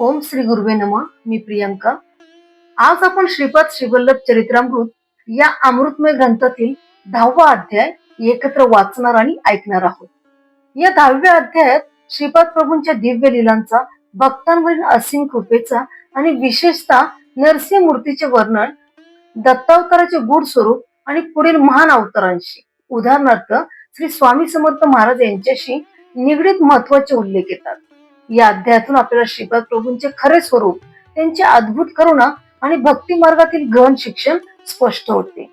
ओम श्री गुरुवे नमः. मी प्रियंका. आज आपण श्रीपाद श्रीवल्लभ चरित्रामृत या अमृतमय ग्रंथातील 10वा अध्याय एकत्र वाचणार आणि ऐकणार आहोत. या 10व्या अध्यायात श्रीपाद प्रभूंच्या दिव्य लीलांचा, भक्तांवरील असीम कृपेचा आणि विशेषतः नरसिंहमूर्तीचे वर्णन, दत्तावताराचे गूढ स्वरूप आणि पुढील महान अवतारांशी, उदाहरणार्थ श्री स्वामी समर्थ महाराज यांच्याशी निगडीत महत्वाचे उल्लेख येतात. या अध्यायातून आपल्याला श्रीपाद प्रभूंचे खरे स्वरूप, त्यांची अद्भुत करुणा आणि भक्ती मार्गातील गहन शिक्षण स्पष्ट होते.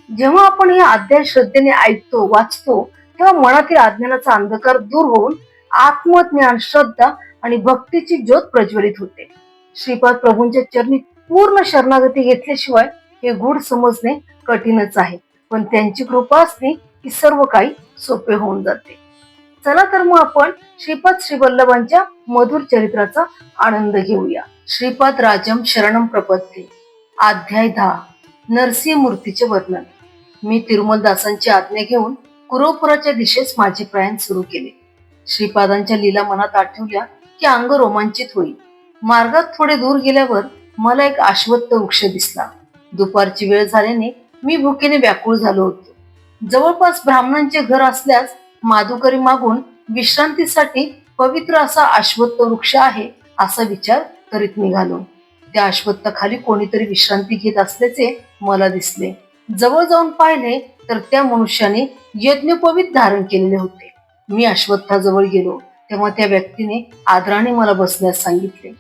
जेव्हा आपण या अध्याय श्रद्धेने ऐकतो, वाचतो, तेव्हा मनातील अज्ञानाचा अंधकार दूर होऊन आत्मज्ञान, श्रद्धा आणि भक्तीची ज्योत प्रज्वलित होते. श्रीपाद प्रभूंच्या चरणी पूर्ण शरणागती घेतल्याशिवाय हे गूढ समजणे कठीणच आहे, पण त्यांची कृपा असली की सर्व काही सोपे होऊन जाते. चला तर मग आपण श्रीपाद श्रीवल्लभांच्या मधुर चरित्राचा आनंद घेऊया. श्रीपाद राजम शरणम प्रपत्ती. अध्याय 10. नरसिंहमूर्तीचे वर्णन. मी तिरुमलदासांची आज्ञा घेऊन कुरवपुराच्या दिशेस माझे प्रयाण सुरू केले. श्रीपादांच्या लीला मनात आठवल्या की अंग रोमांचित होईल. मार्गात थोडे दूर गेल्यावर मला एक अश्वत्थ वृक्ष दिसला. दुपारची वेळ झाल्याने मी भुकेने व्याकुळ झालो होतो. जवळपास ब्राह्मणांचे घर असल्यास माधुकरी मागून विश्रांतीसाठी पवित्र असा अश्वत्थ वृक्ष आहे असा विचार करीत निघालो. त्या अश्वत्थाखाली कोणीतरी विश्रांती घेत असल्याचे मला दिसले. जवळ जाऊन पाहिले तर त्या मनुष्याने यज्ञोपवीत धारण केलेले होते. मी अश्वत्थाजवळ गेलो तेव्हा त्या व्यक्तीने आदराने मला बसण्यास सांगितले.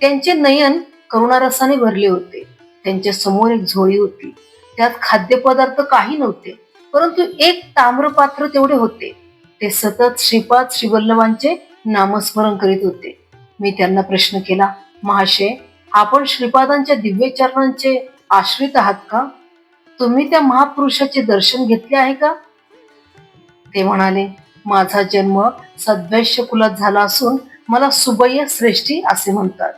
त्यांचे नयन करुणारसाने भरले होते. त्यांच्या समोर एक झोळी होती. त्यात खाद्यपदार्थ काही नव्हते, परंतु एक ताम्रपात्र तेवढे होते. ते सतत श्रीपाद श्रीवल्लभांचे नामस्मरण करीत होते. मी त्यांना प्रश्न केला, महाशय, आपण श्रीपादांच्या दिव्य चरणांचे आश्रित आहात का? तुम्ही त्या महापुरुषाचे दर्शन घेतले आहे का? ते म्हणाले, माझा जन्म सद्वैश्य कुलात झाला असून मला सुबय्य श्रेष्ठी असे म्हणतात.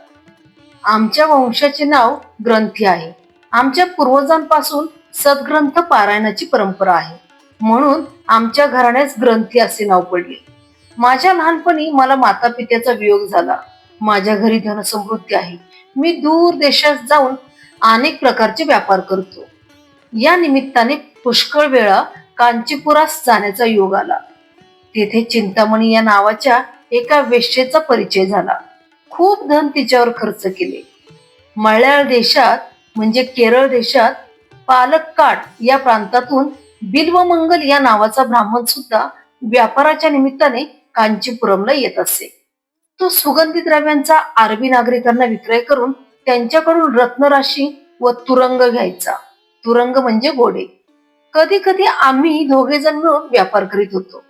आमच्या वंशाचे नाव ग्रंथी आहे. आमच्या पूर्वजांपासून सद्ग्रंथ पारायणाची परंपरा आहे, म्हणून आमच्या घराण्यास ग्रंथी असे नाव पडले. माझ्या लहानपणी मला माता पित्याचा वियोग झाला. माझ्या घरी धनसमृद्धी आहे. मी दूर देशात जाऊन अनेक प्रकारचे व्यापार करतो. या निमित्ताने पुष्कळ वेळा कांचीपुरास जाण्याचा योग आला. तेथे चिंतामणी या नावाच्या एका वेश्येचा परिचय झाला. खूप धन तिच्यावर खर्च केले. मल्याळ देशात म्हणजे केरळ देशात पालक्काड या प्रांतातून बिल्वमंगल या नावाचा ब्राह्मण सुद्धा व्यापाराच्या निमित्ताने कांचीपुरमला येत असे. तो सुगंधी द्रव्यांचा अरबी नागरिकांना विक्रय करून त्यांच्याकडून रत्नराशी व तुरंग घ्यायचा. तुरंग म्हणजे घोडे. कधी कधी आम्ही दोघे जण मिळून व्यापार करीत होतो.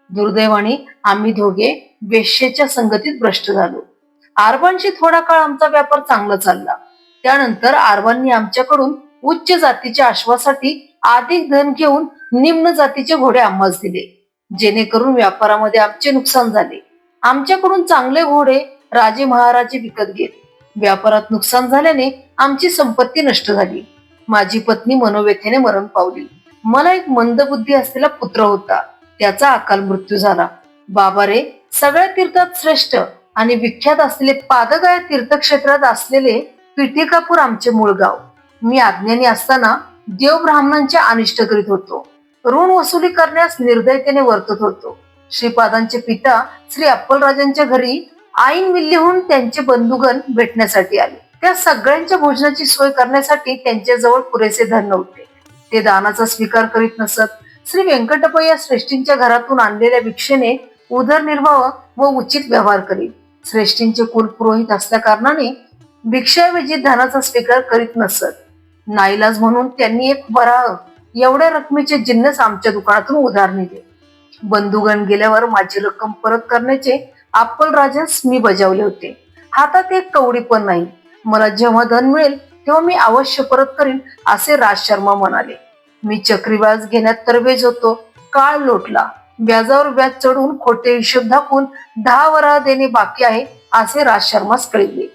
दुर्दैवाने आम्ही दोघे वेश्येच्या संगतीत भ्रष्ट झालो. आरबांशी थोडा काळ आमचा व्यापार चांगला चालला. त्यानंतर आरबांनी आमच्याकडून उच्च जातीच्या अश्वासाठी अधिक धन घेऊन निम्न जातीचे घोडे आम्हास दिले, जेणेकरून व्यापारामध्ये आमचे नुकसान झाले. आमच्याकडून चांगले घोडे राजे महाराजे विकत घेत. व्यापारात नुकसान झाल्याने आमची संपत्ती नष्ट झाली. माझी पत्नी मनोव्यथेने मरण पावली. मला एक मंदबुद्धी असलेला पुत्र होता. त्याचा अकाल मृत्यू झाला. बाबा रे, सगळ्या तीर्थात श्रेष्ठ आणि विख्यात असलेले पादगाया तीर्थक्षेत्रात असलेले पिठिकापूर आमचे मूळ गाव. मी अज्ञानी असताना देव ब्राह्मणांचे अनिष्ट करीत होतो. ऋण वसुली करण्यास निर्दयतेने वर्तत होतो. श्रीपादांचे पिता श्री अप्पलराजांच्या घरी ऐन विल्लीहून त्यांचे बंधुगण भेटण्यासाठी आले. त्या सगळ्यांच्या भोजनाची सोय करण्यासाठी त्यांच्याजवळ पुरेसे धन नव्हते. ते दानाचा स्वीकार करीत नसत. श्री व्यंकटपय्या श्रेष्ठींच्या घरातून आणलेल्या भिक्षेने उदरनिर्वाह व उचित व्यवहार करीत. श्रेष्ठींचे कुलपुरोहित असल्या कारणाने भिक्षेऐवजी धनाचा स्वीकार करीत नसत. नाईलाज म्हणून त्यांनी एक वराह एवढ्या रकमेचे जिन्नस आमच्या दुकानातून उधार नेले. बंधुगण गेल्यावर माझी रक्कम परत करण्याचे अप्पलराजास मी बजावले होते. हातात एक कवडी पण नाही. मला जेव्हा धन मिळेल तेव्हा मी अवश्य परत करीन असे राज शर्मा म्हणाले. मी चक्री व्याज घेण्यात तरबेज होतो. काळ लोटला. व्याजावर व्याज चढून खोटे हिशोब दाखवून 10 वराह देणे बाकी आहे असे राज शर्मास कळले.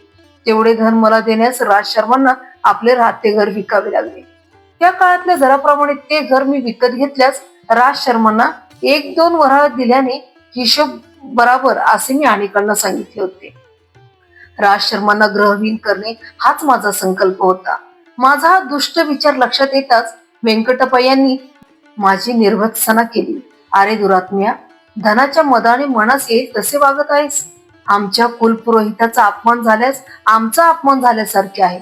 तेवढे धन मला देण्यास राज शर्मांना आपले राहते घर विकावे लागले. त्या काळातल्या दराप्रमाणे ते घर मी विकत घेतल्यास राज शर्मांना 1-2 वराह दिल्याने हिशोब बराबर असे मी अनेकांना सांगितले होते. राज शर्मांना ग्रहहीन करणे हाच माझा संकल्प होता. माझा हा दुष्ट विचार लक्षात येताच व्यंकटप्पयांनी माझी निर्भत्सना केली. अरे दुरात्म्या, धनाच्या मदाने मनास येईल तसे वागत आहेस. आमच्या कुलपुरोहिताचा अपमान झाल्यास आमचा अपमान झाल्यासारखे आहे.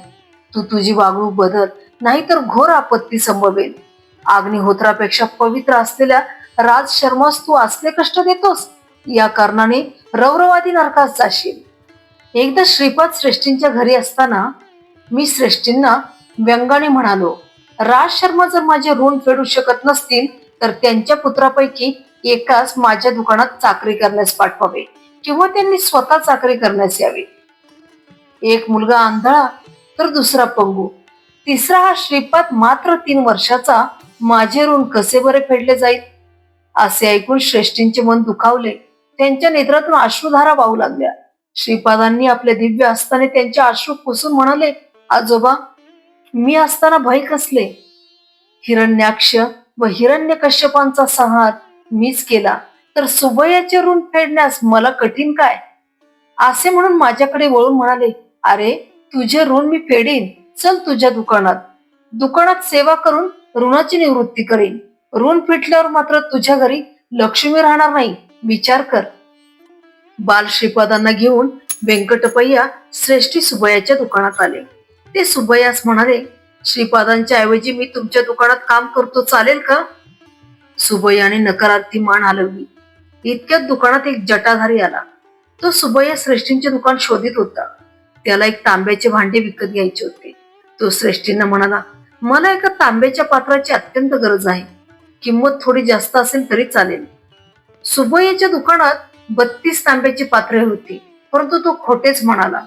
तू तुझी वागणूक बदल, नाहीतर घोर आपत्ती संभवेल. अग्निहोत्रापेक्षा पवित्र असलेल्या राज शर्मास तू असले कष्ट देतोस. या कारणाने रौरवादी नरकास जाशील. एकदा श्रीपाद श्रेष्ठींच्या घरी असताना मी श्रेष्ठींना व्यंगाने म्हणालो, राज शर्मा जर माझे ऋण फेडू शकत नसतील तर त्यांच्या पुत्रापैकी एकास माझ्या दुकानात चाकरी करण्यास पाठवावे किंवा त्यांनी स्वतः चाकरी करण्यास यावे. एक मुलगा आंधळा तर दुसरा पंगू, तिसरा हा श्रीपाद मात्र 3 वर्षाचा, माझे ऋण कसे बरे फेडले जाईल. असे ऐकून श्रेष्ठींचे मन दुखावले. त्यांच्या नेत्रातून अश्रुधारा वाहू लागल्या. श्रीपादांनी आपल्या दिव्य हस्ताने त्यांचे अश्रू पुसून म्हणाले, आजोबा, मी असताना भय कसले. हिरण्याक्ष व हिरण्यकश्यपांचा संहार मीच केला तर सुबयाचे ऋण फेडण्यास मला कठीण काय. असे म्हणून माझ्याकडे वळून म्हणाले, अरे तुझे ऋण मी फेडीन, चल तुझ्या दुकानात सेवा करून ऋणाची निवृत्ती करीन. ऋण फिटल्यावर मात्र तुझ्या घरी लक्ष्मी राहणार नाही, विचार कर. बाल श्रीपादांना घेऊन व्यंकटप्पय्या श्रेष्ठी सुबयाच्या दुकानात आले. ते सुबयास म्हणाले, श्रीपादांच्या ऐवजी मी तुमच्या दुकानात काम करतो, चालेल का. सुबयाने नकारार्थी मान हलवली. इतक्यात दुकानात एक जटाधारी आला. तो सुबया श्रेष्ठींचे दुकान शोधित होता. त्याला एक तांब्याचे भांडे विकत घ्यायचे होते. तो श्रेष्ठींना म्हणाला, मला एका तांब्याच्या पात्राची अत्यंत गरज आहे. किंमत थोडी जास्त असेल तरी चालेल. सुबयाच्या दुकानात 32 तांब्याची पात्रे होती, परंतु तो खोटेच म्हणाला.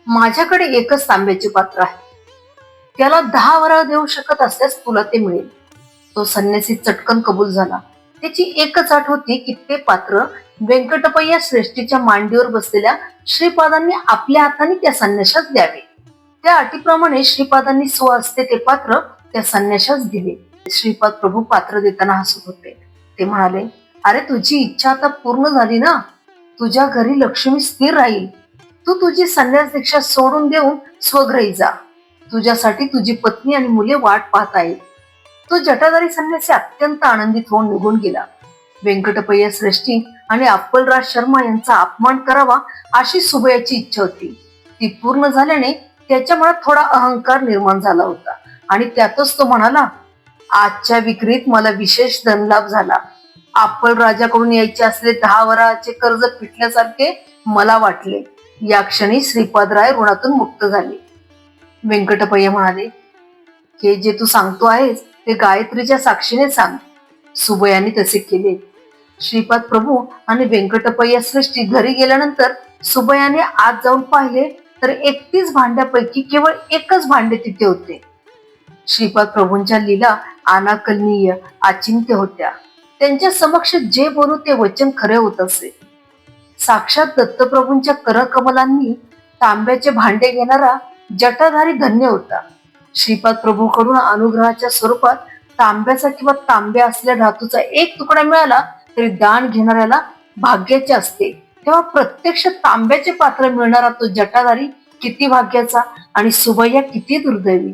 माझ्याकडे एकच तांब्याचे पात्र आहे. त्याला 10 वराळ देऊ शकत असल्यास तुला ते मिळेल. तो संन्यासी चटकन कबूल झाला. त्याची एकच अट होती की ते पात्र व्यंकटप्पय्या श्रेष्ठीच्या मांडीवर बसलेल्या श्रीपादांनी आपल्या हाताने त्या संन्याशास द्यावे. त्या अटीप्रमाणे श्रीपादांनी स्वहस्ते ते पात्र त्या संन्याशास दिले. श्रीपाद प्रभू पात्र देताना हसत होते. ते म्हणाले, अरे तुझी इच्छा आता पूर्ण झाली ना. तुझ्या घरी लक्ष्मी स्थिर राहील. तू तुझी संन्यास दीक्षा सोडून देऊन स्वग्रही जा. तुझ्यासाठी तुझी पत्नी आणि मुले वाट पाहत आहेत. तो जटाधारी संन्यासी अत्यंत आनंदित होऊन निघून गेला. व्यंकटप्पय्या श्रेष्ठी आणि अप्पलराज शर्मा यांचा अपमान करावा अशी सुबयाची इच्छा होती. ती पूर्ण झाल्याने त्याच्या मनात थोडा अहंकार निर्माण झाला होता आणि त्यातच तो म्हणाला, आजच्या विक्रीत मला विशेष धनलाभ झाला. अप्पल राजाकडून यायचे असले 10 वराचे कर्ज फिटल्यासारखे मला वाटले. या क्षणी श्रीपादराय ऋणातून मुक्त झाले. व्यंकटप्पय्या म्हणाले, हे जे तू सांगतो आहेस ते गायत्रीच्या साक्षीने सांग. सुबयाने तसे केले. श्रीपाद प्रभू आणि व्यंकटप्पय्या श्रेष्ठी घरी गेल्यानंतर सुबयाने आत जाऊन पाहिले तर 31 भांड्यापैकी केवळ एकच भांडे तिथे होते. श्रीपाद प्रभूंच्या लीला अनाकलनीय, अचिंत्य होत्या. त्यांच्या समक्ष जे बोलू ते वचन खरे होत असे. साक्षात दत्तप्रभूंच्या करकमलांनी तांब्याचे भांडे घेणारा जटाधारी धन्य होता. श्रीपाद प्रभूकडून अनुग्रहाच्या स्वरूपात तांब्याचा किंवा तांब्या असलेल्या धातूचा एक तुकडा मिळाला तरी दान घेणाऱ्याला भाग्याचे असते. तेव्हा प्रत्यक्ष तांब्याचे पात्र मिळणारा तो जटाधारी किती भाग्याचा आणि सुबय्या किती दुर्दैवी.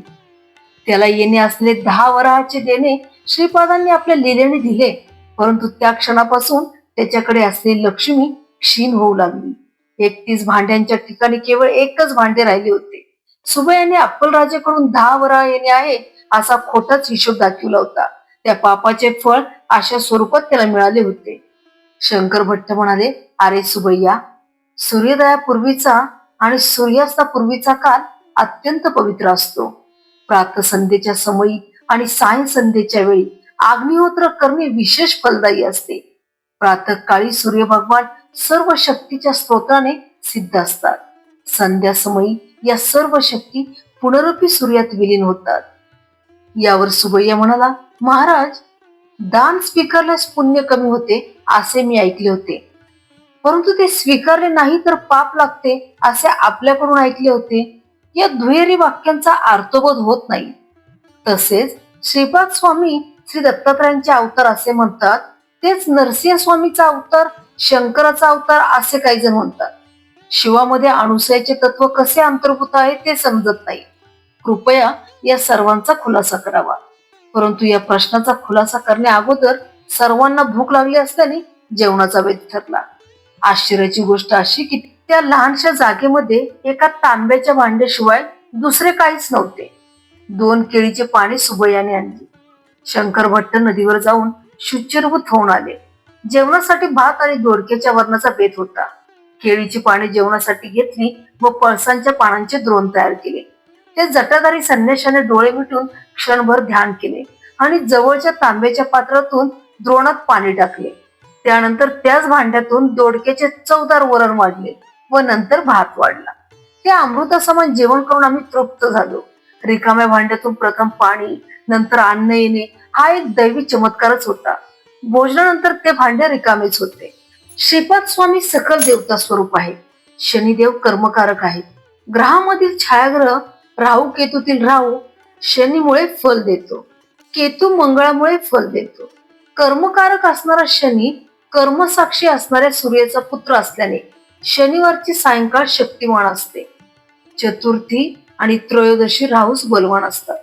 त्याला येणे असलेले 10 वराचे देणे श्रीपादांनी आपल्या लीलेने दिले, परंतु त्या क्षणापासून त्याच्याकडे असलेली लक्ष्मी क्षीण होऊ लागली. 31 भांड्यांच्या ठिकाणी केवळ एकच भांडे राहिले होते. सुबयाने अप्पलराजेकडून 10 वराळ येणे आहे असा खोटाच हिशोब दाखविला होता. त्या पापाचे फळ अशा स्वरूपात त्याला मिळाले होते. शंकर भट्ट म्हणाले, अरे सुबय्या, सूर्योदयापूर्वीचा आणि सूर्यास्तापूर्वीचा काल अत्यंत पवित्र असतो. प्रातसंध्येच्या समयी आणि साय संध्येच्या वेळी अग्निहोत्र करणे विशेष फलदायी असते. प्रातःकाळी सूर्य भगवान सर्व शक्तीच्या स्तोत्राने सिद्ध असतात. संध्या समयी या सर्व शक्ती पुनरुपी सूर्यात विलीन होतात. यावर सुबय्या म्हणाला, महाराज, दान स्वीकारल्यास पुण्य कमी होते असे मी ऐकले होते, परंतु ते स्वीकारले नाही तर पाप लागते असे आपल्याकडून ऐकले होते. या दुहेरी वाक्यांचा अर्थबोध होत नाही. तसेच श्रीपाद स्वामी श्री दत्तात्रयांचे अवतार असे म्हणतात, तेच नरसिंह स्वामीचा अवतार, शंकराचा अवतार असे काही जण म्हणतात. शिवामध्ये अणुसयाचे तत्व कसे अंतर्भूत आहे ते समजत नाही. कृपया या सर्वांचा खुलासा करावा. परंतु या प्रश्नाचा खुलासा करण्या अगोदर सर्वांना भूक लागली असल्याने जेवणाचा बेत ठरला. आश्चर्याची गोष्ट अशी की त्या लहानशा जागेमध्ये एका तांब्याच्या भांड्याशिवाय दुसरे काहीच नव्हते. 2 केळीचे पाने सुबैयाने आणली. शंकर भट्ट नदीवर जाऊन शुचिर्भूत होऊन आले. जेवणासाठी भात आणि दोडक्याच्या वरणाचा बेत होता. केळीची पाने जेवणासाठी घेतली व पळसांच्या पानांचे द्रोण तयार केले. ते जटाधारी संन्याशाने डोळे मिटून क्षणभर ध्यान केले आणि जवळच्या तांब्याच्या पात्रातून द्रोणात पाणी टाकले. त्यानंतर त्याच भांड्यातून दोडक्याचे चवदार वरण वाढले व नंतर भात वाढला. त्या अमृतासमान जेवण करून आम्ही तृप्त झालो. रिकाम्या भांड्यातून प्रथम पाणी नंतर अन्न येणे हा एक दैवी चमत्कारच होता. भोजनानंतर ते भांडे रिकामेच होते. श्रीपाद स्वामी सकल देवता स्वरूप आहे. शनिदेव कर्मकारक आहे. ग्रहामधील छायाग्रह राहू केतूतील राहू शनीमुळे फल देतो, केतू मंगळामुळे फल देतो. कर्मकारक असणारा शनी कर्मसाक्षी असणाऱ्या सूर्याचा पुत्र असल्याने शनिवारची सायंकाळ शक्तिमान असते. चतुर्थी आणि त्रयोदशी राहूस बलवान असतात.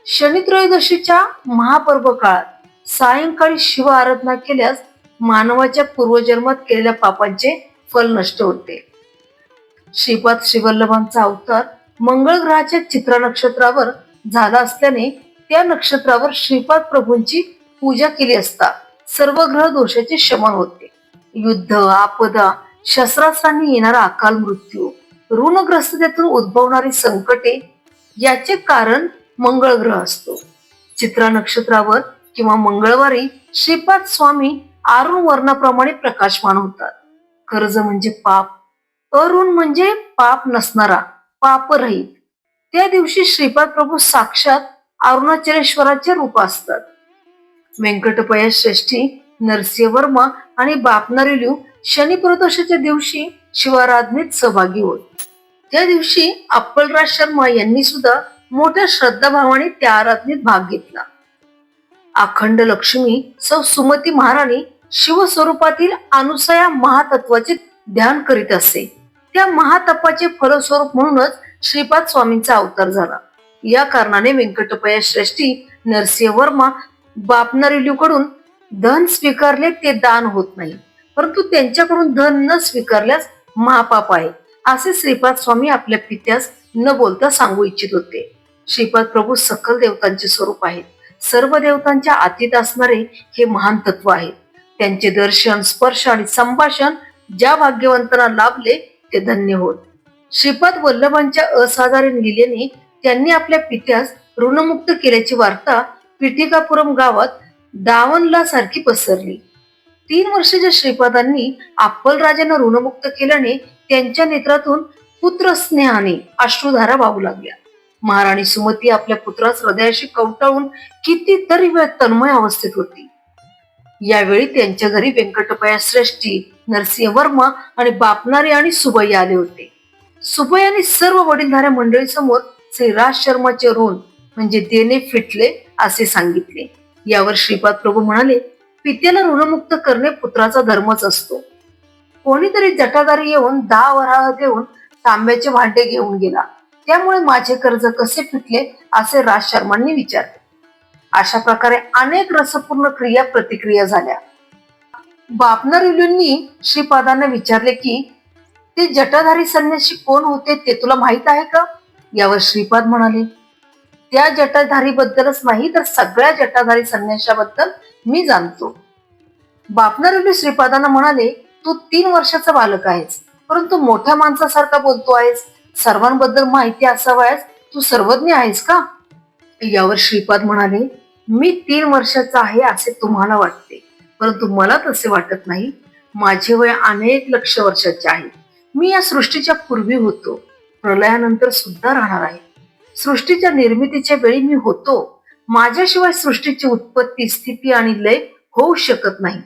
शनी त्रयोदशीच्या महापर्व काळात सायंकाळी शिव आराधना केल्यास मानवाच्या पूर्वजन्मात केलेल्या पापांचे फल नष्ट होते. श्रीपाद श्रीवल्लभांचा अवतार मंगळ ग्रहाच्या चित्रा नक्षत्रावर झाला असल्याने त्या नक्षत्रावर श्रीपाद प्रभूंची पूजा केली असता सर्व ग्रह दोषाचे शमन होते. युद्ध, आपदा, शस्त्रास्त्रांनी येणारा अकाल मृत्यू, ऋणग्रस्ततेतून उद्भवणारी संकटे याचे कारण मंगळ ग्रह असतो. चित्रा नक्षत्रावर किंवा मंगळवारी श्रीपाद स्वामी अरुण वर्णाप्रमाणे प्रकाशमान होतात. कर्ज म्हणजे पाप, अरुण म्हणजे पाप नसणारा, पापरहित. त्या दिवशी श्रीपाद प्रभू साक्षात अरुणाचलेश्वराचे रूप असतात. व्यंकटपया श्रेष्ठी, नरसिंह वर्मा आणि बापनरिलू शनी प्रदोषाच्या दिवशी शिवाराधनेत सहभागी होत. त्या दिवशी अप्पलराज शर्मा यांनी सुद्धा मोठ्या श्रद्धाभावाने त्या आराधनेत भाग घेतला. अखंड लक्ष्मी सौ सुमती महाराणी शिवस्वरूपातील अनुसया महातत्वाचे ध्यान करीत असे. त्या महातपाचे फलस्वरूप म्हणूनच श्रीपाद स्वामींचा अवतार झाला. या कारणाने व्यंकटपया श्रेष्ठी, नरसिंह वर्मा, बापनरिलूकडून धन स्वीकारले ते दान होत नाही, परंतु त्यांच्याकडून धन न स्वीकारल्यास महापाप आहे असे श्रीपाद स्वामी आपल्या पित्यास न बोलता सांगू इच्छित होते. श्रीपाद प्रभू सकल देवतांचे स्वरूप आहेत. सर्व देवतांच्या अतीत असणारे हे महान तत्व आहे. त्यांचे दर्शन, स्पर्श आणि संभाषण ज्या भाग्यवंतांना लाभले ते धन्य होत. श्रीपाद वल्लभांच्या असाधारण लीलेने त्यांनी आपल्या पित्यास ऋणमुक्त केल्याची वार्ता पिटिकापुरम गावात दावणला सारखी पसरली. 3 वर्षाच्या श्रीपादांनी अप्पलराजांना ऋणमुक्त केल्याने त्यांच्या नेत्रातून पुत्र स्नेहाने अश्रुधारा वाहू लागल्या. महाराणी सुमती आपल्या पुत्रास हृदयाशी कवटाळून कितीतरी वेळ तन्मय अवस्थेत होती. यावेळी त्यांच्या घरी व्यंकटपया श्रेष्ठी, नरसिंह वर्मा आणि बापनारी आणि सुबैया आले होते. सुबैयाने सर्व वडीलधाऱ्या मंडळीसमोर श्री राज शर्माचे ऋण म्हणजे देणे फिटले असे सांगितले. यावर श्रीपाद प्रभू म्हणाले, पित्याला ऋणमुक्त करणे पुत्राचा धर्मच असतो. कोणीतरी जटाधारी येऊन 10 वराह देऊन तांब्याचे भांडे घेऊन गेला, त्यामुळे माझे कर्ज कसे फिटले असे राज शर्मांनी विचारले. अशा प्रकारे अनेक रसपूर्ण क्रिया प्रतिक्रिया झाल्या. बापनरिलूंनी श्रीपादांना विचारले की ते जटाधारी संन्यासी कोण होते ते तुला माहित आहे का? यावर श्रीपाद म्हणाले, त्या जटाधारी बद्दलच नाही तर सगळ्या जटाधारी संन्याशाबद्दल मी जाणतो. बापनरिलू श्रीपादांना म्हणाले, तू 3 वर्षाचा बालक आहेस, परंतु मोठ्या माणसासारखा बोलतो आहेस. सर्वांबद्दल माहिती असावयास तू सर्वज्ञ आहेस का? यावर श्रीपाद म्हणाले, मी 3 वर्षाचा आहे असे तुम्हाला वाटते, परंतु मला तसे वाटत नाही. माझे वय अनेक लक्ष वर्षाचे आहे. मी या सृष्टीच्या पूर्वी होतो, प्रलयानंतर सुद्धा राहणार आहे. सृष्टीच्या निर्मितीच्या वेळी मी होतो. माझ्याशिवाय सृष्टीची उत्पत्ती, स्थिती आणि लय होऊ शकत नाही.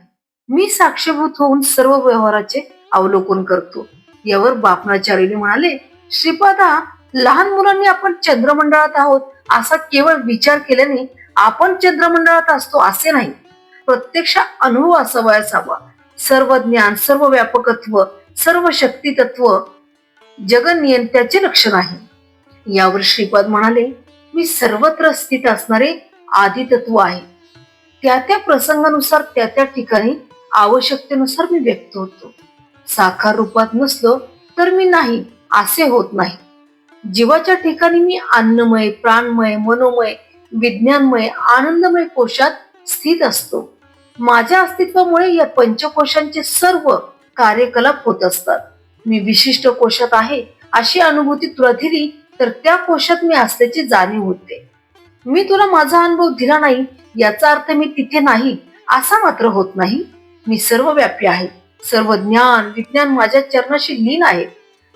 मी साक्षीभूत होऊन सर्व व्यवहाराचे अवलोकन करतो. यावर बापनाचार्य म्हणाले, श्रीपादा, लहान मुलांनी आपण चंद्रमंडळात आहोत असा केवळ विचार केल्याने आपण चंद्रमंडळात असतो असे नाही. प्रत्यक्ष अनुभव असावयास हवा. सर्व ज्ञान, सर्व व्यापकत्व सर्व शक्ती तत्व जगनियंत्याचे लक्षण आहे. यावर श्रीपाद म्हणाले, मी सर्वत्र स्थित असणारे आदी तत्व आहे. त्या त्या प्रसंगानुसार त्या त्या ठिकाणी आवश्यकतेनुसार मी व्यक्त होतो. साकार रूपात नसलो तर मी नाही असे होत नाही. जीवाच्या ठिकाणी मी अन्नमय, प्राणमय, मनोमय, विज्ञानमय, आनंदमय कोशात स्थित असतो. माझ्या अस्तित्वामुळे या पंचकोशांचे सर्व कार्यकलाप होत असतात. मी विशिष्ट कोशात आहे अशी अनुभूती तुला दिली तर त्या कोशात मी असल्याची जाणीव होते. मी तुला माझा अनुभव दिला नाही याचा अर्थ मी तिथे नाही असा मात्र होत नाही. मी सर्वव्यापी आहे. सर्व ज्ञान विज्ञान माझ्या चरणाशी लीन आहे.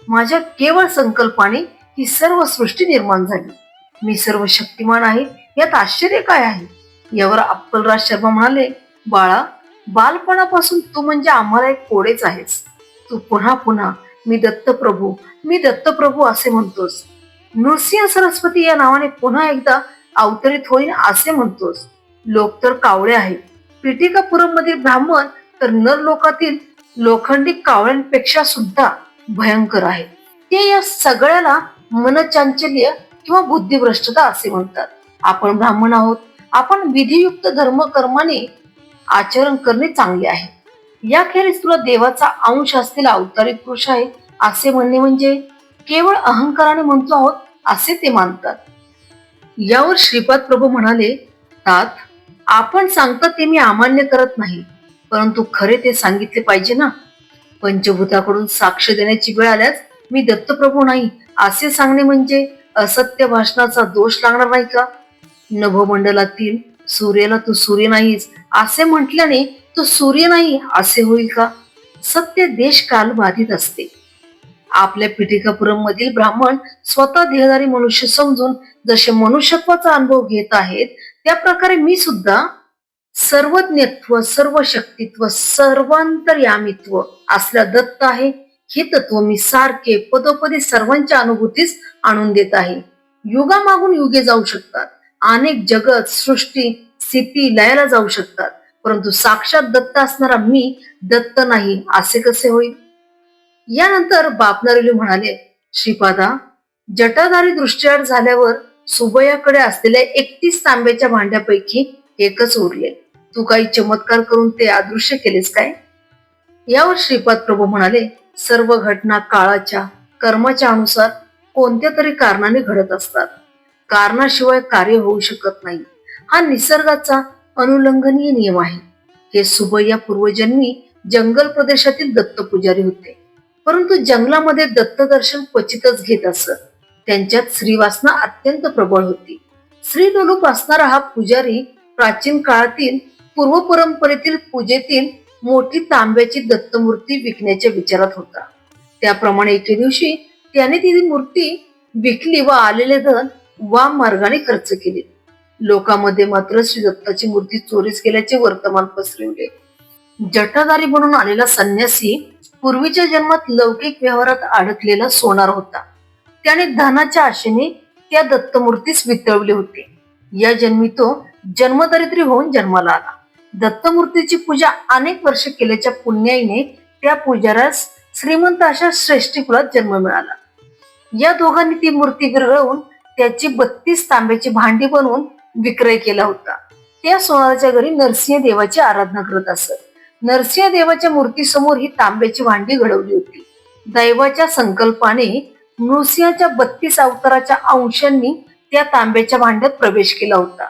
माझ्या केवळ संकल्पाने ही सर्व सृष्टी निर्माण झाली. मी सर्व शक्तिमान आहे, यात आश्चर्य काय आहे. यावर अप्पलराज शर्मा म्हणाले, बाळा, बालपणापासून तू म्हणजे आम्हाला एक कोडेच आहेस. तू पुन्हा पुन्हा मी दत्तप्रभू, मी दत्तप्रभू असे म्हणतोस. नृसिंह सरस्वती या नावाने पुन्हा एकदा अवतरित होईन असे म्हणतोस. लोक तर कावळे आहेत. पिटिकापुरम मधील ब्राह्मण तर नरलोकातील लोखंडी कावळ्यांपेक्षा सुद्धा भयंकर आहे. ते या सगळ्याला मनचांचल्य किंवा बुद्धिभ्रष्टता असे म्हणतात. आपण ब्राह्मण आहोत. आपण विधियुक्त धर्म कर्माने आचरण करणे चांगले आहे. याखेरीज तुला देवाचा अंश असलेला अवतारित पुरुष आहे असे म्हणणे म्हणजे केवळ अहंकाराने म्हणतो आहोत असे ते मानतात. यावर श्रीपाद प्रभू म्हणाले, तात, आपण सांगता ते मी अमान्य करत नाही, परंतु खरे ते सांगितले पाहिजे ना. पंचभूताकडून साक्ष देण्याची वेळ आल्यास मी दत्तप्रभू नाही असे सांगणे म्हणजे असत्य भाषणाचा दोष लागणार नाही का? नभोमंडलातील सूर्याला तू सूर्य नाहीस असे म्हटल्याने तो सूर्य नाही असे होईल का? सत्य देश काल बाधित असते. आपल्या पिटिकापुरम मधील ब्राह्मण स्वतः देहधारी मनुष्य समजून जसे मनुष्यत्वाचा अनुभव घेत आहेत, त्या प्रकारे मी सुद्धा सर्वज्ञत्व, सर्व शक्तित्व, सर्वांतर्यामित्व असल्या दत्त आहे. हे तत्व मी सारखे पदोपदी सर्वांच्या अनुभूतीस आणून देत आहे. युगामागून युगे जाऊ शकतात. अनेक जगत सृष्टी स्थिती लयाला जाऊ शकतात, परंतु साक्षात दत्त असणारा मी दत्त नाही असे कसे होईल? यानंतर बापनारेली म्हणाले, श्रीपादा, जटाधारी दृष्टीआड झाल्यावर सुबयाकडे असलेल्या 31 तांब्याच्या भांड्यापैकी एकच उरले. तू काही चमत्कार करून ते अदृश्य केलेस काय? यावर श्रीपाद प्रभू म्हणाले, सर्व घटना काळाच्या कर्माच्या अनुसार कोणत्या तरी कारणाने घडत असतात. कारणाशिवाय कार्य होऊ शकत नाही. हा निसर्गाचा अनुलंघनीय नियम आहे. हे सुबैया पूर्वजन्मी जंगल प्रदेशातील दत्त पुजारी होते, परंतु जंगलामध्ये दत्त दर्शन क्वचितच घेत असत. त्यांच्यात श्रीवासना अत्यंत प्रबळ होती. श्रीलोलूप असणारा हा पुजारी प्राचीन काळातील पूर्व परंपरेतील पूजेतील मोठी तांब्याची दत्तमूर्ती विकण्याच्या विचारात होता. त्याप्रमाणे एके दिवशी त्याने ती मूर्ती विकली व आलेले धन वाम मार्गाने खर्च केले. लोकांमध्ये मात्र श्री दत्ताची मूर्ती चोरीस गेल्याचे वर्तमान पसरवले. जटाधारी बनून आलेला संन्यासी पूर्वीच्या जन्मात लौकिक व्यवहारात अडकलेला सोनार होता. त्याने धनाच्या आशेने त्या दत्तमूर्तीस वितळवले होते. या जन्मी तो जन्मदरिद्री होऊन जन्माला आला. दत्तमूर्तीची पूजा अनेक वर्ष केल्याच्या पुण्याईने त्या पुजाऱ्यास श्रीमंत अशा श्रेष्ठी कुलात जन्म मिळाला. या दोघांनी ती मूर्ती विरघळवून त्याची 32 तांब्याची भांडी बनवून विक्रय केला होता. त्या सोनाराच्या घरी नरसिंह देवाची आराधना करत असत. नरसिंह देवाच्या मूर्तीसमोर ही तांब्याची भांडी घडवली होती. दैवाच्या संकल्पाने नृसिंहाच्या 32 अवताराच्या अंशांनी त्या तांब्याच्या भांड्यात प्रवेश केला होता.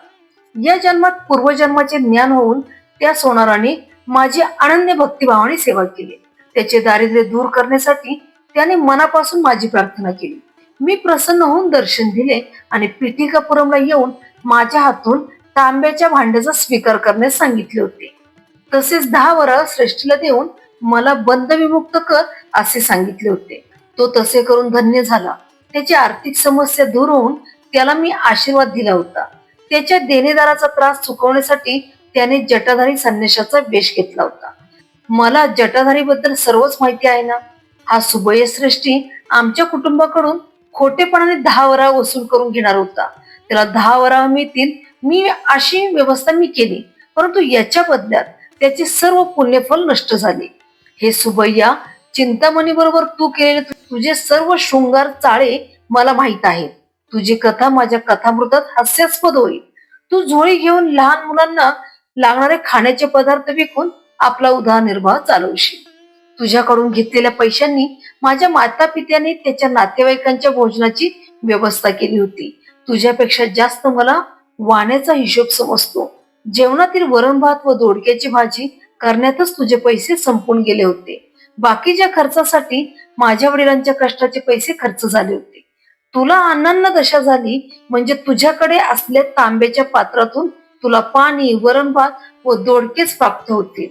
या जन्मात पूर्वजन्माचे ज्ञान होऊन त्या सोनाराने माझी अनन्य भक्तिभावाने सेवा केली. त्याचे दारिद्र्य दूर करण्यासाठी त्याने मनापासून माझी प्रार्थना केली. मी प्रसन्न होऊन दर्शन दिले आणि पिटिकापुरमला येऊन माझ्या हातून तांब्याच्या भांड्याचा स्वीकार करण्यास सांगितले होते. तसेच 10 वराळ श्रेष्ठीला देऊन मला बंध विमुक्त कर असे सांगितले होते. तो तसे करून धन्य झाला. त्याची आर्थिक समस्या दूर होऊन त्याला मी आशीर्वाद दिला होता. त्याच्या देणेदाराचा त्रास चुकवण्यासाठी त्याने जटाधारी संन्याशाचा वेश घेतला होता. मला जटाधारी बद्दल सर्वच माहिती आहे ना. हा सुबय श्रेष्ठी आमच्या कुटुंबाकडून खोटेपणाने 10 वराळ वसूल करून घेणार होता. त्याला 10 वराळ मिळतील मी अशी व्यवस्था मी केली, परंतु याच्या बदल्यात त्याचे सर्व पुण्यफल नष्ट झाले. हे सुबैया, चिंतामणी बरोबर तू केलेले तुझे सर्व शृंगार चाळे मला माहित आहेत. तुझी कथा माझ्या कथामृतात हास्यास्पद होईल. तू झोळी घेऊन लहान मुलांना लागणारे खाण्याचे पदार्थ विकून आपला उदरनिर्वाह चालवशील. तुझ्याकडून घेतलेल्या पैशांनी माझ्या माता पित्याने त्याच्या नातेवाईकांच्या भोजनाची व्यवस्था केली होती. तुझ्यापेक्षा जास्त मला वाण्याचा हिशोब समजतो. जेवणातील वरण भात व दोडक्याची भाजी करण्यातच तुझे पैसे संपून गेले होते. बाकीच्या खर्चासाठी माझ्या वडिलांच्या कष्टाचे पैसे खर्च झाले होते. तुला अण्णांना दशा झाली म्हणजे तुझ्याकडे असलेल्या तांब्याच्या पात्रातून तुला पाणी, वरण भात व दोडकेच प्राप्त होतील.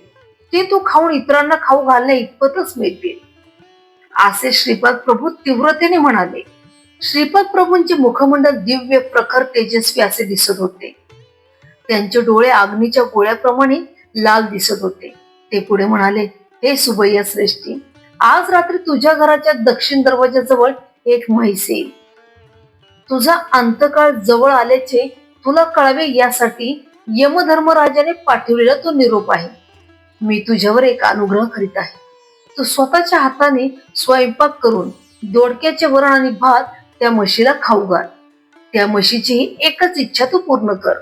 ते तू खाऊन इतरांना खाऊ घालण्या इतपतच मिळतील, असे श्रीपाद प्रभू तीव्रतेने म्हणाले. श्रीपाद प्रभूंचे मुखमंडल दिव्य, प्रखर, तेजस्वी असे दिसत होते. त्यांचे डोळे अग्नीच्या गोळ्याप्रमाणे लाल दिसत होते. ते पुढे म्हणाले, हे सुबैया श्रेष्ठी, आज रात्री तुझ्या घराच्या दक्षिण दरवाजाजवळ एक म्हैस येईल. तुझा अंतकाळ जवळ आल्याचे तुला कळावे यासाठी यमधर्मराजाने पाठवलेला तो निरोप आहे. मी तुझ्यावर एक अनुग्रह करीत आहे. तू स्वतःच्या हाताने स्वयंपाक करून दोडक्याचे वरण आणि भात त्या म्हशीला खाऊ घाल. त्या म्हशीची एकच इच्छा तू पूर्ण कर.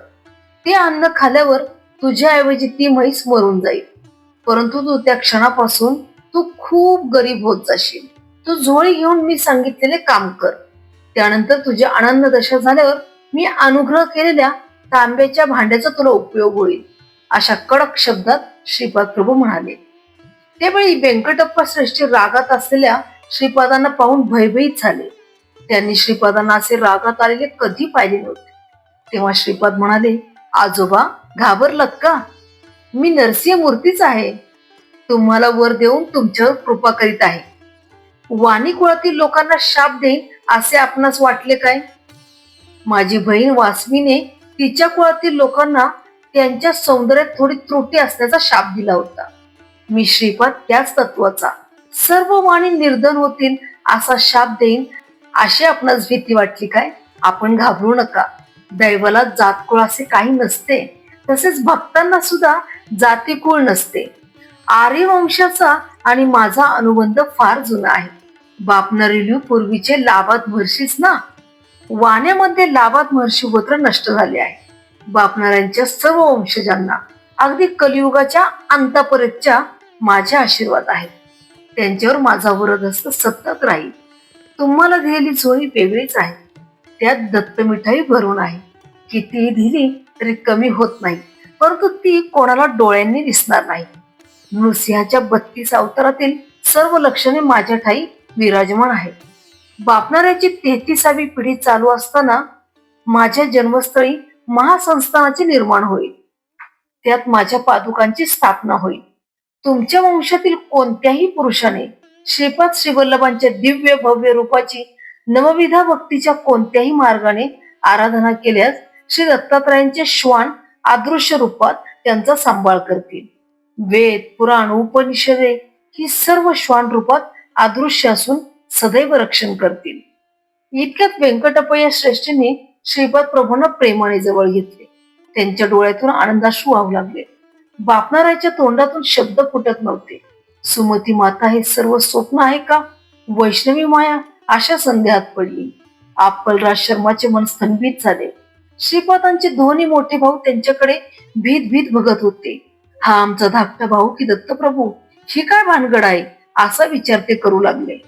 ते अन्न खाल्यावर तुझ्याऐवजी ती म्हैस मरून जाईल. परंतु तू त्या क्षणापासून तू खूप गरीब होत जाशील. तू झोळी घेऊन मी सांगितलेले काम कर. त्यानंतर तुझ्या अनन्य दशा झाल्यावर मी अनुग्रह केलेल्या तांब्याच्या भांड्याचा तुला उपयोग होईल, अशा कडक शब्दात श्रीपाद प्रभू म्हणाले. त्यावेळी व्यंकटप्पा श्रेष्ठी रागात असलेल्या श्रीपादांना पाहून भयभीत झाले. त्यांनी श्रीपादांना असे रागात आलेले कधी पाहिले नव्हते. तेव्हा श्रीपाद म्हणाले, आजोबा घाबरलात का? मी नरसिंह मूर्तीच आहे. तुम्हाला वर देऊन तुमच्यावर कृपा करीत आहे. वाणी कुळातील लोकांना शाप देईन असे आपणास वाटले काय? माझी बहीण वासमीने तिच्या कुळातील लोकांना त्यांच्या सौंदर्यात थोडी त्रुटी असल्याचा शाप दिला होता. मी श्रीपाद त्याच तत्वाचा, सर्व वाणी निर्धन होतील असा शाप देईन अशी आपणास भीती वाटली काय? आपण घाबरू नका. दैवाला जातकुळ असे काही नसते. तसेच भक्तांना सुद्धा जातीकुळ नसते. आर्य वंशाचा आणि माझा अनुबंध फार जुना आहे. बापनरिलू पूर्वीचे लाबाद महर्षीच ना. वाण्यामध्ये लाबाद महर्षी गोत्र नष्ट झाले आहे. बापणाऱ्यांच्या सर्व वंशजांना अगदी कलियुगाच्या अंतापर्यंतच्या माझे आशीर्वाद आहेत. त्यांच्यावर माझा वरदहस्त सतत राहील. तुम्हाला दिलेली झोळी वेगळीच आहे. त्यात दत्त मिठाई भरून आहे. कितीही दिली तरी कमी होत नाही, परंतु ती कोणाला डोळ्यांनी दिसणार नाही. नृसिंहाच्या 32 अवतारातील सर्व लक्षणे माझ्या ठाई विराजमान आहेत. बापणाऱ्याची 33वी पिढी चालू असताना माझ्या जन्मस्थळी महासंस्थानाचे निर्माण होईल. त्यात माझ्या पादुकांची स्थापना होईल. तुमच्या वंशातील कोणत्याही पुरुषाने श्रीपाद श्रीवल्लभांच्या दिव्य भव्य रूपाची नवविधा भक्तीच्या कोणत्याही मार्गाने आराधना केल्यास श्री दत्तात्रयांचे श्वान अदृश्य रूपात त्यांचा सांभाळ करतील. वेद, पुराण, उपनिषदे ही सर्व श्वान रूपात अदृश्य असून सदैव रक्षण करतील. इतक्यात व्यंकटप्पा श्रेष्ठींनी श्रीपाद प्रभूंना प्रेमाने जवळ घेतले. त्यांच्या डोळ्यातून आनंदाश्रू वाहू लागले. बापणाऱ्याच्या तोंडातून शब्द फुटत नव्हते. सुमती माता हे सर्व स्वप्न आहे का? वैष्णवी माया अशा संदेहात पडली. अप्पलराज शर्माचे मन स्तंभित झाले. श्रीपादांचे दोन्ही मोठे भाऊ त्यांच्याकडे भीत भीत बघत होते. हा आमचा धाकटा भाऊ की दत्तप्रभू? ही काय भानगड आहे असा विचार ते करू लागले.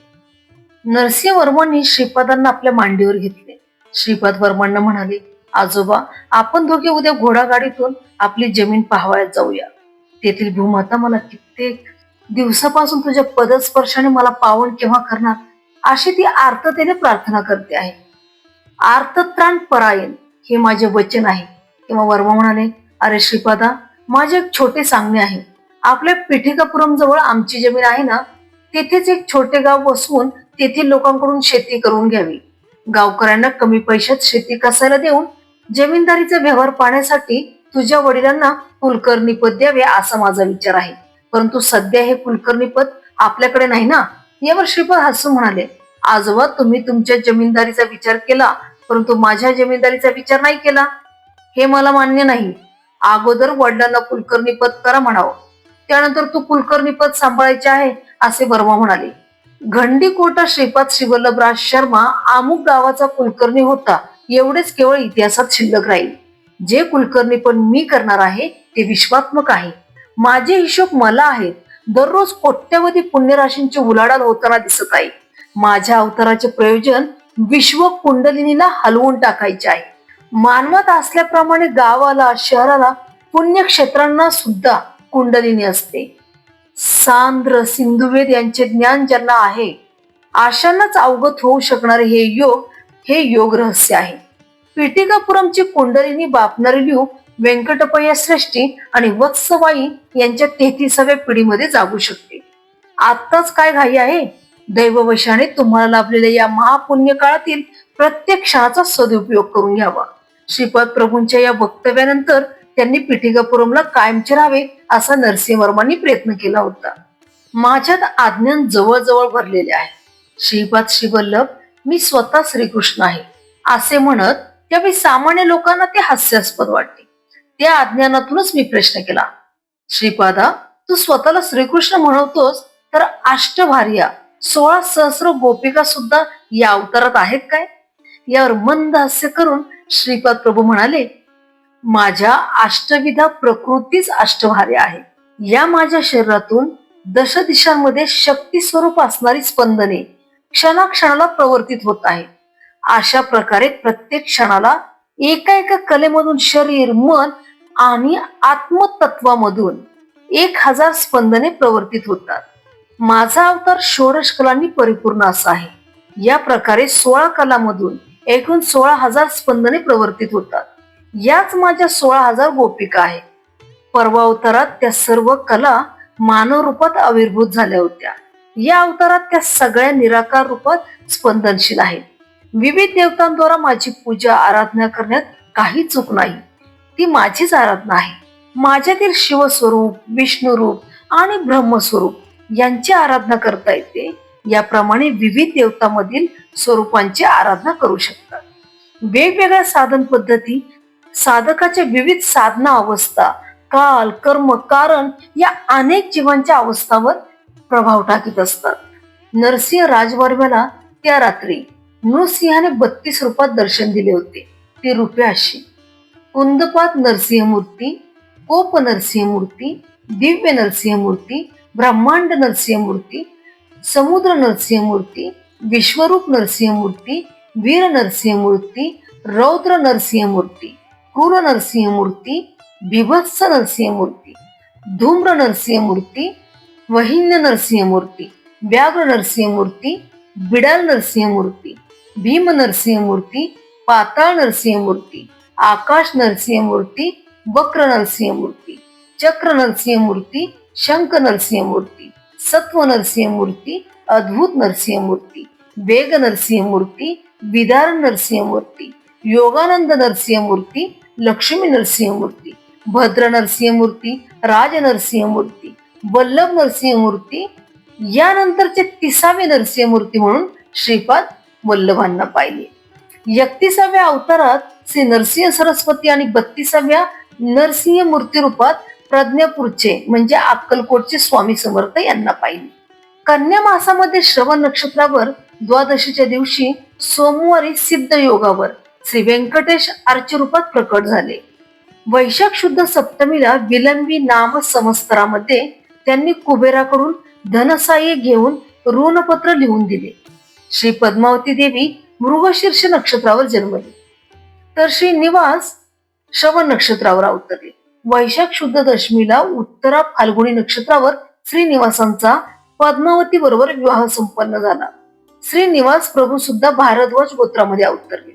नरसिंह वर्मांनी श्रीपादांना आपल्या मांडीवर घेतले. श्रीपाद वर्मांना म्हणाले, आजोबा आपण दोघे उद्या घोडागाडीतून आपली जमीन पाहावयात जाऊया. तेथील भूमाता मला कित्येक दिवसापासून तुझ्या पदस्पर्शाने मला पावन केव्हा करणार अशी ती आर्ततेने प्रार्थना करते आहे. आर्तत्राण परायण हे माझे वचन आहे. तेव्हा वर्मा म्हणाले, अरे श्रीपादा, माझे एक छोटे सांगणे आहे. आपल्या पिठिकापुरम जवळ आमची जमीन आहे ना, तेथेच एक छोटे गाव वसवून तेथील लोकांकडून शेती करून घ्यावी. गावकऱ्यांना कमी पैशात शेती कसायला देऊन जमीनदारीचा व्यवहार पाहण्यासाठी तुझ्या वडिलांना कुलकर्णी पद द्यावे असा माझा विचार आहे. परंतु सध्या हे कुलकर्णी पद आपल्याकडे नाही ना. यावर श्रीपाद हसून म्हणाले, आजोबा तुम्ही तुमच्या जमीनदारीचा विचार केला, परंतु माझ्या जमीनदारीचा विचार नाही केला. हे मला मान्य नाही. अगोदर वडिलांना कुलकर्णी पद करा म्हणावं. त्यानंतर तू कुलकर्णी पद सांभाळायचे आहे असे वर्मा म्हणाले. घंडीकोटा श्रीपाद श्रीवल्लभराज शर्मा अमुक गावाचा कुलकर्णी होता एवढेच केवळ इतिहासात शिल्लक राहील. जे कुलकर्णी पण मी करणार आहे ते विश्वात्मक आहे. माझे हिशोब मला आहेत. दररोज कोट्यवधी पुण्यराशींची उलाढाल होताना दिसत आहे. माझ्या अवताराचे प्रयोजन विश्व कुंडलिनीला हलवून टाकायचे आहे. मानवात असल्याप्रमाणे गावाला शहराला पुण्यक्षेत्रांना सुद्धा कुंडलिनी असते. सांद्र सिंधुवेद यांचे ज्ञान ज्यांना आहे आशांनाच अवगत होऊ शकणारे हे योग रहस्य आहे. पिटिकापुरमची कुंडलिनी बापणारी लिहू व्यंकटपय्या श्रेष्ठी आणि वत्सवाई यांच्या 33व्या पिढीमध्ये जागू शकते. आत्ताच काय घाई आहे? दैववशाने तुम्हाला लाभलेल्या या महापुण्य काळातील प्रत्येक क्षणाचा सदुपयोग करून घ्यावा. श्रीपाद प्रभूंच्या या वक्तव्यानंतर त्यांनी पिटिकापुरमला कायमचे राहावे असा नरसिंहवर्मांनी प्रयत्न केला होता. माझ्यात आज्ञान जवळजवळ भरलेले आहे. श्रीपाद श्रीवल्लभ मी स्वतः श्रीकृष्ण आहे असे म्हणत त्यावेळी सामान्य लोकांना ते हास्यास्पद वाटते. त्या अज्ञानातूनच मी प्रश्न केला, श्रीपादा तू स्वतःला श्रीकृष्ण म्हणवतोस तर अष्टभार्या 16 सहस्र गोपिका सुद्धा या अवतारात आहेत काय? यावर मंद हास्य करून श्रीपाद प्रभू म्हणाले, माझ्या अष्टविधा प्रकृतीच अष्टभार्या आहे. या माझ्या शरीरातून दश दिशांमध्ये शक्ती स्वरूप असणारी स्पंदने क्षणाक्षणाला प्रवर्तित होत आहेत. अशा प्रकारे प्रत्येक क्षणाला एका कलेमधून शरीर मन आणि आत्मतत्वामधून 1000 स्पंदने प्रवर्तित होतात. माझा अवतार षोडश कलांनी परिपूर्ण असा आहे. या प्रकारे 16 कलामधून एकूण 16,000 स्पंदने प्रवर्तित होतात. याच माझ्या 16,000 गोपिका आहेत. परवा अवतारात त्या सर्व कला मानव रूपात आविर्भूत झाल्या होत्या. या अवतारात त्या सगळ्या निराकार रूपात स्पंदनशील आहेत. विविध देवतांद्वारा माझी पूजा आराधना करण्यात काही चूक नाही. ती माझीच आराधना आहे. माझ्यातील शिवस्वरूप विष्णुरूप आणि ब्रह्मस्वरूप यांची आराधना करता येते. याप्रमाणे विविध देवतांमधील स्वरूपांची आराधना करू शकतात. वेगवेगळ्या साधन पद्धती साधकाच्या विविध साधना अवस्था काल कर्म कारण या अनेक जीवांच्या अवस्थावर प्रभाव टाकीत असतात. नरसिंह राजवर्म्याला त्या रात्री नृसिंहाने 32 रूपात दर्शन दिले होते. ती रूपे अशी: कुंदपात नरसिंहमूर्ती, कोप नरसिंहमूर्ती, दिव्य नरसिंहमूर्ती, ब्रह्मांड नरसिंहमूर्ती, समुद्र नरसिंहमूर्ती, विश्वरूप नरसिंहमूर्ती, वीर नरसिंहमूर्ती, रौद्र नरसिंहमूर्ती, क्रूर नरसिंहमूर्ती, बिभत्स नरसिंहमूर्ती, धूम्र नरसिंहमूर्ती, वहिन्य नरसिंहमूर्ती, व्याघ्र नरसिंहमूर्ती, बिडाल नरसिंहमूर्ती, भीम नरसिंहमूर्ती, पाताळ नरसिंहमूर्ती, आकाश नरसिंहमूर्ती, वक्र नरसिंहमूर्ती, चक्र नरसिंहमूर्ती, शंख नरसिंहमूर्ती, सत्व नरसिंहमूर्ती, अद्भुत नरसिंहमूर्ती, वेग नरसिंहमूर्ती, विदार नरसिंहमूर्ती, योगानंद नरसिंहमूर्ती, लक्ष्मी नरसिंहमूर्ती, भद्र नरसिंहमूर्ती, राज नरसिंहमूर्ती, वल्लभ नरसिंहमूर्ती. यानंतरचे 30वे नरसिंहमूर्ती म्हणून श्रीपाद वल्लभांना पाहिले. 31व्या अवतारात श्री नरसिंह सरस्वती आणि 32व्या नरसिंह मूर्ती रूपात प्रज्ञापूरचे म्हणजे अक्कलकोटचे स्वामी समर्थ यांना पाहिले. कन्या मासामध्ये श्रवण नक्षत्रावर द्वादशीच्या दिवशी सोमवारी सिद्ध योगावर श्री व्यंकटेश अर्च रूपात प्रकट झाले. वैशाख शुद्ध सप्तमीला विलंबी नाम संवत्सरामध्ये त्यांनी कुबेराकडून धनसाह्य घेऊन ऋणपत्र लिहून दिले. श्री पद्मावती देवी मृगशीर्ष नक्षत्रावर जन्मली तर श्री निवास श्रवण नक्षत्रावर अवतरले. वैशाख शुद्ध दशमीला उत्तरा फाल्गुनी नक्षत्रावर श्रीनिवासांचा पद्मावती बरोबर विवाह संपन्न झाला. श्रीनिवास प्रभू सुद्धा भारद्वाज गोत्रामध्ये अवतरले.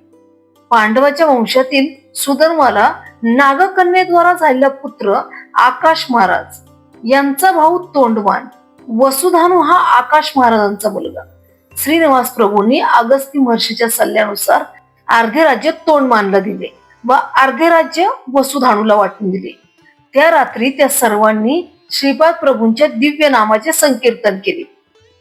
पांडवाच्या वंशातील सुधर्माला नागकन्येद्वारा झालेला पुत्र आकाश महाराज यांचा भाऊ तोंडमान वसुधानु हा आकाश महाराजांचा मुलगा. श्रीनिवास प्रभूंनी अगस्ती महर्षीच्या सल्ल्यानुसार अर्धे राज्य तोंडमानला दिले व अर्धे राज्य वसुधानुला वाटून दिले. त्या रात्री त्या सर्वांनी श्रीपाद प्रभूंच्या दिव्य नामाचे संकीर्तन केले.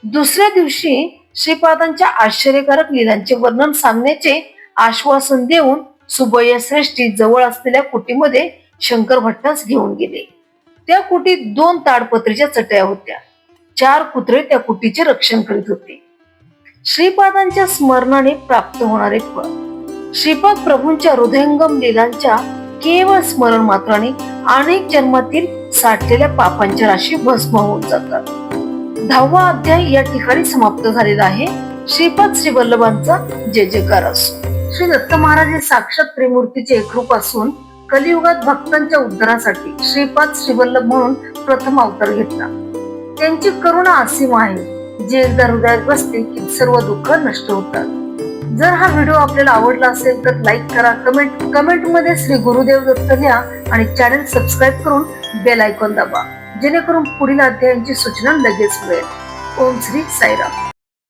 दुसऱ्या दिवशी श्रीपादांच्या आश्चर्यकारक लीलांचे वर्णन सांगण्याचे आश्वासन देऊन सुबय्या श्रेष्ठी जवळ असलेल्या कुटीमध्ये शंकर भट्टास घेऊन गेले. त्या कुटीत 2 ताडपत्रीच्या चटया होत्या. 4 कुत्रे त्या कुटीचे रक्षण करीत होते. श्रीपादांच्या स्मरणाने प्राप्त होणारे फळ. श्रीपाद प्रभूंच्या हृदयंगम लीलांच्या केवळ स्मरण मात्राने अनेक जन्मातील साठलेल्या पापांच्या राशी भस्म होऊन जातात. 10वा अध्याय या ठिकाणी समाप्त झालेला आहे. श्रीपाद श्री वल्लभांचा जय जयकार असो. श्री दत्त महाराज हे साक्षात त्रिमूर्तीचे एक रूप असून कलियुगात भक्तांच्या उद्धारासाठी श्रीपाद श्री वल्लभ म्हणून प्रथम अवतार घेतला. त्यांची करुणा असीम आहे, जी एकदा हृदयात बसते की सर्व दुःख नष्ट होतात. जर हा व्हिडिओ आपल्याला आवडला असेल तर लाईक करा, कमेंट मध्ये श्री गुरुदेव दत्त लिहा आणि चॅनल सबस्क्राईब करून बेल आयकॉन दाबा, जेणेकरून पुढील अध्यायांची सूचना लगेच मिळेल. ओम श्री साईराम.